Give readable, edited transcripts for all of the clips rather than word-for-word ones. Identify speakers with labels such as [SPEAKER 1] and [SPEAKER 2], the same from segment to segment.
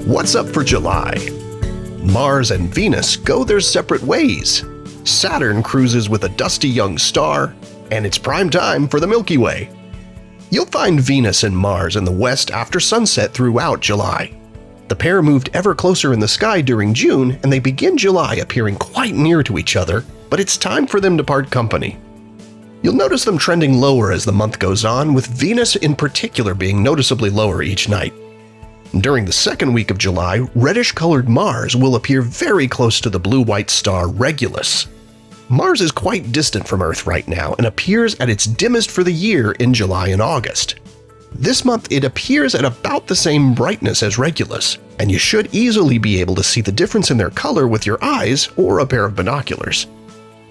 [SPEAKER 1] What's up for July? Mars and Venus go their separate ways. Saturn cruises with a dusty young star, and it's prime time for the Milky Way. You'll find Venus and Mars in the west after sunset throughout July. The pair moved ever closer in the sky during June, and they begin July appearing quite near to each other, but it's time for them to part company. You'll notice them trending lower as the month goes on, with Venus in particular being noticeably lower each night. During the second week of July, reddish-colored Mars will appear very close to the blue-white star Regulus. Mars is quite distant from Earth right now and appears at its dimmest for the year in July and August. This month it appears at about the same brightness as Regulus, and you should easily be able to see the difference in their color with your eyes or a pair of binoculars.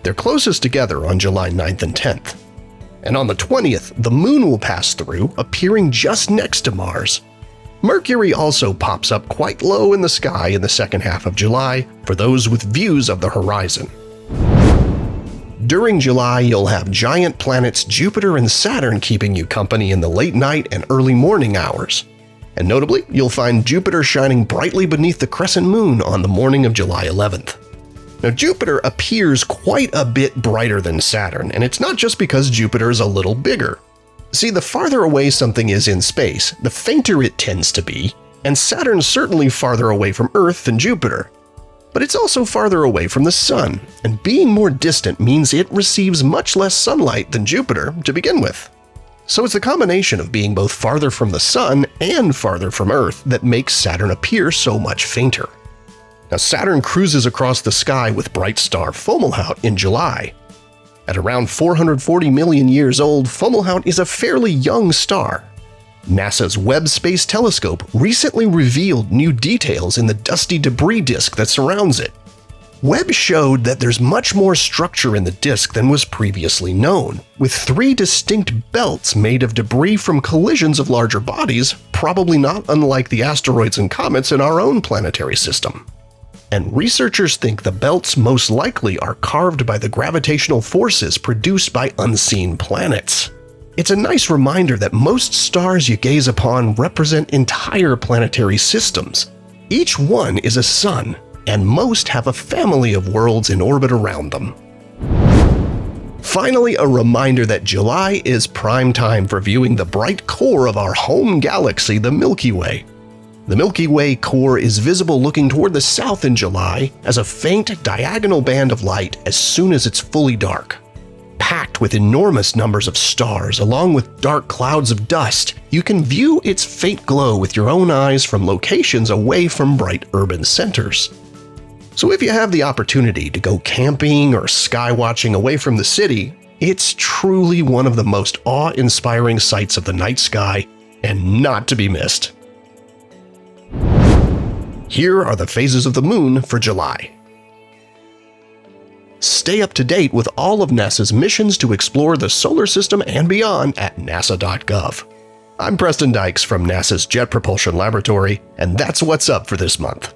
[SPEAKER 1] They're closest together on July 9th and 10th. And on the 20th, the Moon will pass through, appearing just next to Mars. Mercury also pops up quite low in the sky in the second half of July for those with views of the horizon. During July, you'll have giant planets Jupiter and Saturn keeping you company in the late night and early morning hours. And notably, you'll find Jupiter shining brightly beneath the crescent moon on the morning of July 11th. Now, Jupiter appears quite a bit brighter than Saturn, and it's not just because Jupiter is a little bigger. See, the farther away something is in space, the fainter it tends to be, and Saturn's certainly farther away from Earth than Jupiter. But it's also farther away from the Sun, and being more distant means it receives much less sunlight than Jupiter to begin with. So it's the combination of being both farther from the Sun and farther from Earth that makes Saturn appear so much fainter. Now, Saturn cruises across the sky with bright star Fomalhaut in July. At around 440 million years old, Fomalhaut is a fairly young star. NASA's Webb Space Telescope recently revealed new details in the dusty debris disk that surrounds it. Webb showed that there's much more structure in the disk than was previously known, with 3 distinct belts made of debris from collisions of larger bodies, probably not unlike the asteroids and comets in our own planetary system. And researchers think the belts most likely are carved by the gravitational forces produced by unseen planets. It's a nice reminder that most stars you gaze upon represent entire planetary systems. Each one is a sun, and most have a family of worlds in orbit around them. Finally, a reminder that July is prime time for viewing the bright core of our home galaxy, the Milky Way. The Milky Way core is visible looking toward the south in July as a faint diagonal band of light as soon as it's fully dark. Packed with enormous numbers of stars along with dark clouds of dust, you can view its faint glow with your own eyes from locations away from bright urban centers. So if you have the opportunity to go camping or skywatching away from the city, it's truly one of the most awe-inspiring sights of the night sky and not to be missed. Here are the phases of the moon for July. Stay up to date with all of NASA's missions to explore the solar system and beyond at nasa.gov. I'm Preston Dykes from NASA's Jet Propulsion Laboratory, and that's what's up for this month.